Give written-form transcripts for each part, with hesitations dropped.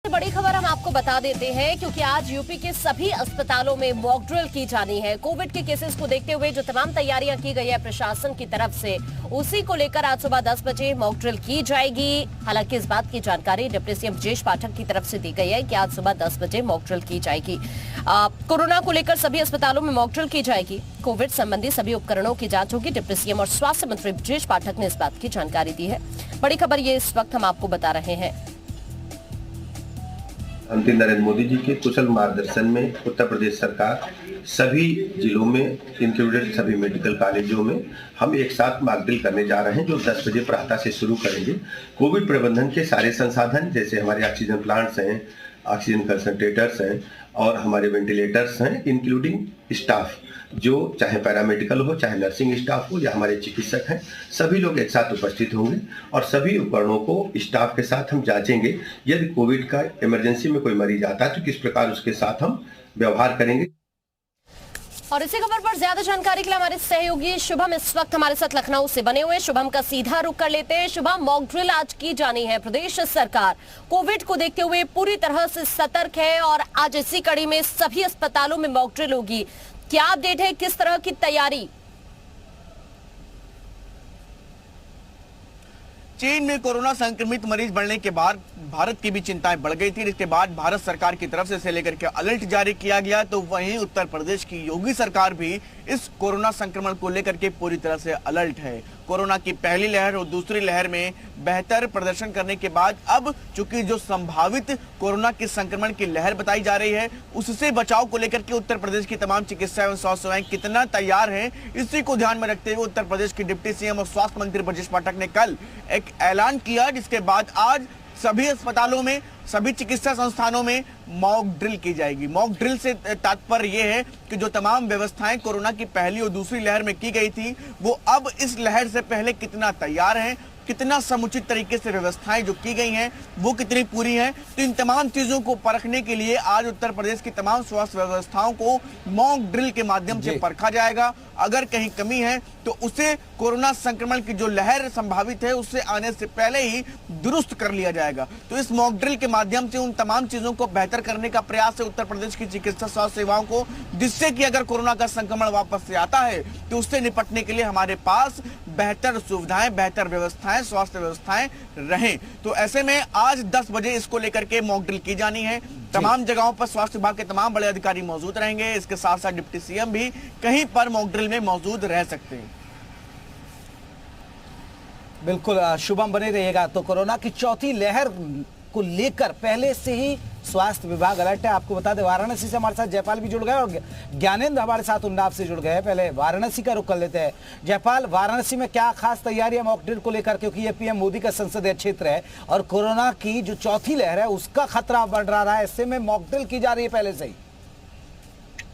बड़ी खबर हम आपको बता देते हैं क्योंकि आज यूपी के सभी अस्पतालों में मॉक ड्रिल की जानी है। कोविड के केसेस को देखते हुए जो तमाम तैयारियां की गई है प्रशासन की तरफ से, उसी को लेकर आज सुबह 10 बजे मॉक ड्रिल की जाएगी। हालांकि इस बात की जानकारी डिप्टी सीएम ब्रजेश पाठक की तरफ से दी गई है कि आज सुबह 10 बजे मॉक ड्रिल की जाएगी। कोरोना को लेकर सभी अस्पतालों में मॉक ड्रिल की जाएगी। कोविड संबंधी सभी उपकरणों की जांच होगी। डिप्टी सीएम और स्वास्थ्य मंत्री ब्रजेश पाठक ने इस बात की जानकारी दी है। बड़ी खबर ये इस वक्त हम आपको बता रहे हैं। प्रधानमंत्री नरेंद्र मोदी जी के कुशल मार्गदर्शन में उत्तर प्रदेश सरकार सभी जिलों में इंक्लूडेड सभी मेडिकल कॉलेजों में हम एक साथ मॉक ड्रिल करने जा रहे हैं, जो 10 बजे प्रातः से शुरू करेंगे। कोविड प्रबंधन के सारे संसाधन जैसे हमारे ऑक्सीजन प्लांट्स हैं, ऑक्सीजन कंसंट्रेटर्स हैं और हमारे वेंटिलेटर्स हैं, इंक्लूडिंग स्टाफ जो चाहे पैरामेडिकल हो, चाहे नर्सिंग स्टाफ हो या हमारे चिकित्सक हैं, सभी लोग एक साथ उपस्थित होंगे और सभी उपकरणों को स्टाफ के साथ हम जांचेंगे। यदि कोविड का इमरजेंसी में कोई मरीज आता है तो किस प्रकार उसके साथ हम व्यवहार करेंगे। और इसी खबर पर ज्यादा जानकारी के लिए हमारे सहयोगी शुभम इस वक्त हमारे साथ लखनऊ से बने हुए। शुभम का सीधा रुख कर लेते हैं। शुभम, मॉक ड्रिल आज की जानी है। प्रदेश सरकार कोविड को देखते हुए पूरी तरह से सतर्क है और आज इसी कड़ी में सभी अस्पतालों में मॉक ड्रिल होगी। क्या अपडेट है, किस तरह की तैयारी? चीन में कोरोना संक्रमित मरीज बढ़ने के बाद भारत की भी चिंताएं बढ़ गई थी, जिसके बाद भारत सरकार की तरफ से इसे लेकर के अलर्ट जारी किया गया। तो वहीं उत्तर प्रदेश की योगी सरकार भी इस कोरोना संक्रमण को लेकर के पूरी तरह से अलर्ट है। कोरोना की पहली लहर और दूसरी लहर में बेहतर प्रदर्शन करने के बाद अब चूंकि जो संभावित कोरोना के संक्रमण की लहर बताई जा रही है, उससे बचाव को लेकर के उत्तर प्रदेश की तमाम चिकित्सा एवं स्वास्थ्य सेवाएं कितना तैयार हैं, इसी को ध्यान में रखते हुए उत्तर प्रदेश के डिप्टी सीएम और स्वास्थ्य मंत्री ब्रजेश पाठक ने कल एक ऐलान किया, जिसके बाद आज सभी अस्पतालों में, सभी चिकित्सा संस्थानों में मॉक ड्रिल की जाएगी। मॉक ड्रिल से तात्पर्य यह है कि जो तमाम व्यवस्थाएं कोरोना की पहली और दूसरी लहर में की गई थी, वो अब इस लहर से पहले कितना तैयार हैं, कितना समुचित तरीके से व्यवस्थाएं जो की गई हैं वो कितनी पूरी हैं। तो इन तमाम चीजों को परखने के लिए आज उत्तर प्रदेश की तमाम स्वास्थ्य व्यवस्थाओं को मॉक ड्रिल के माध्यम से परखा जाएगा। अगर कहीं कमी है तो उसे कोरोना संक्रमण की जो लहर संभावित है उससे आने से पहले ही दुरुस्त कर लिया जाएगा। तो इस मॉक ड्रिल के माध्यम से उन तमाम चीजों को बेहतर करने का प्रयास है उत्तर प्रदेश की चिकित्सा स्वास्थ्य सेवाओं को, जिससे कि अगर कोरोना का संक्रमण वापस से आता है तो उससे निपटने के लिए हमारे पास बेहतर सुविधाएं, बेहतर व्यवस्थाएं, स्वास्थ्य व्यवस्थाएं रहें। तो ऐसे में आज 10 बजे इसको लेकर के मॉक ड्रिल की जानी है। तमाम जगहों पर स्वास्थ्य विभाग के तमाम बड़े अधिकारी मौजूद रहेंगे। इसके साथ साथ डिप्टी सीएम भी कहीं पर मॉक ड्रिल में मौजूद रह सकते हैं। बिल्कुल शुभम, बने रहिएगा। तो कोरोना की चौथी लहर को लेकर पहले से ही स्वास्थ्य विभाग अलर्ट है। आपको बता दें वाराणसी से हमारे साथ जयपाल भी जुड़ गए और ज्ञानेंद्र हमारे साथ उन्नाव से जुड़ गए हैं। पहले वाराणसी का रुख कर लेते हैं। जयपाल, वाराणसी में क्या खास तैयारी है मॉक ड्रिल को लेकर, क्योंकि ये पीएम मोदी का संसदीय क्षेत्र है और कोरोना की जो चौथी लहर है उसका खतरा बढ़ रहा है, ऐसे में मॉक ड्रिल की जा रही है पहले से ही?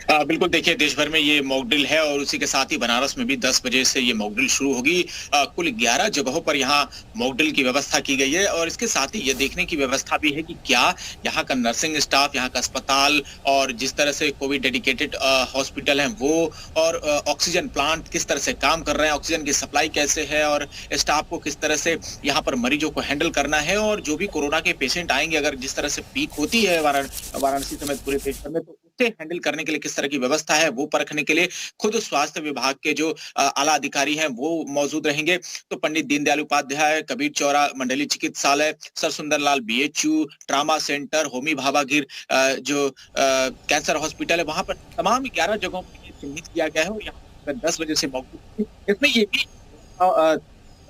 बिल्कुल, देखिए देश भर में ये मॉक ड्रिल है और उसी के साथ ही बनारस में भी 10 बजे से ये मॉक ड्रिल शुरू होगी। कुल 11 जगहों पर यहाँ मॉक ड्रिल की व्यवस्था की गई है और इसके साथ ही ये देखने की व्यवस्था भी है कि क्या यहाँ का नर्सिंग स्टाफ, यहाँ का अस्पताल और जिस तरह से कोविड डेडिकेटेड हॉस्पिटल हैं वो और ऑक्सीजन प्लांट किस तरह से काम कर रहे हैं, ऑक्सीजन की सप्लाई कैसे है और स्टाफ को किस तरह से यहाँ पर मरीजों को हैंडल करना है और जो भी कोरोना के पेशेंट आएंगे, अगर जिस तरह से पीक होती है वाराणसी समेत पूरे देश भर में, तो उसे हैंडल करने के लिए किस तरह की व्यवस्था है वो परखने के लिए खुद स्वास्थ्य विभाग के जो आला अधिकारी हैं वो मौजूद रहेंगे। तो पंडित दीनदयाल उपाध्याय, कबीर चौरा मंडलीय चिकित्सालय, sir Sundarlal BHU, trauma centre, Homi भाभागीर जो कैंसर हॉस्पिटल है, वहां पर तमाम 11 जगहों पर चिन्हित किया गया है और यहाँ पर 10 बजे से मौजूद। इसमें ये भी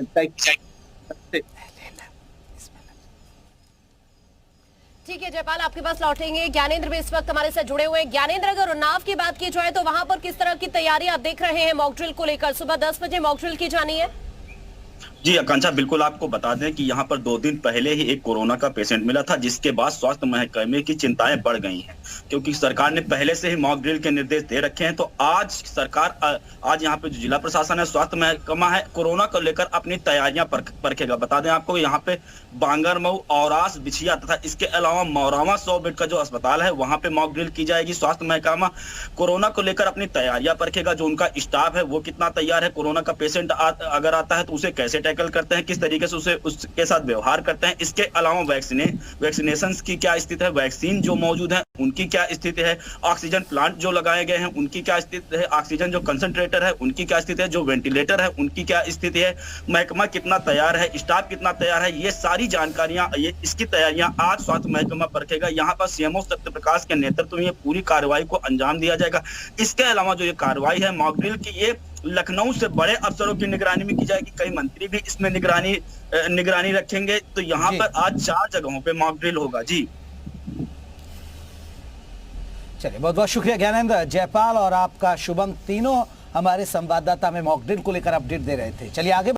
तय की जाएगी। ठीक है जयपाल, आपके पास लौटेंगे। ज्ञानेंद्र भी इस वक्त हमारे साथ जुड़े हुए हैं। ज्ञानेंद्र, अगर उन्नाव की बात की जाए तो वहां पर किस तरह की तैयारी आप देख रहे हैं मॉक ड्रिल को लेकर? सुबह 10 बजे मॉक ड्रिल की जानी है। जी आकांक्षा, बिल्कुल आपको बता दें कि यहाँ पर 2 दिन पहले ही एक कोरोना का पेशेंट मिला था, जिसके बाद स्वास्थ्य महकमे की चिंताएं बढ़ गई हैं क्योंकि सरकार ने पहले से ही मॉक ड्रिल के निर्देश दे रखे हैं। तो आज सरकार आज यहाँ पे जो जिला प्रशासन है, स्वास्थ्य महकमा है, कोरोना को लेकर अपनी तैयारियां परखेगा। बता दें आपको यहाँ पे बांगरमऊ, औरास, बिछिया तथा इसके अलावा मौरावा 100 बेड का जो अस्पताल है वहां पे मॉक ड्रिल की जाएगी। स्वास्थ्य महकमा कोरोना को लेकर अपनी तैयारियां परखेगा, जो उनका स्टाफ है वो कितना तैयार है, कोरोना का पेशेंट अगर आता है तो उसे कैसे टैकल करते हैं, किस तरीके से उसके साथ व्यवहार करते हैं। इसके अलावा वैक्सीनेशन की क्या स्थिति है, वैक्सीन जो मौजूद है उनकी क्या स्थिति है, ऑक्सीजन प्लांट जो लगाए गए हैं उनकी क्या स्थिति है, ऑक्सीजन जो कंसंट्रेटर है उनकी क्या स्थिति है, जो वेंटिलेटर है उनकी क्या स्थिति है, महकमा कितना तैयार है, स्टाफ कितना तैयार है, ये सारी जानकारियां, ये इसकी तैयारियां आज स्वास्थ्य महकमा परखेगा। यहाँ पर सीएमओ सत्य प्रकाश के नेतृत्व में ये पूरी कार्रवाई को अंजाम दिया जाएगा। इसके अलावा जो ये कार्रवाई है मॉक ड्रिल की, ये लखनऊ से बड़े अफसरों की निगरानी में की जाएगी, कई मंत्री भी इसमें निगरानी रखेंगे। तो यहाँ पर आज 4 जगहों पे मॉक ड्रिल होगा। जी चलिए, बहुत बहुत शुक्रिया ज्ञानेंद्र, जयपाल और आपका शुभम, तीनों हमारे संवाददाता में मॉक ड्रिल को लेकर अपडेट दे रहे थे। चलिए आगे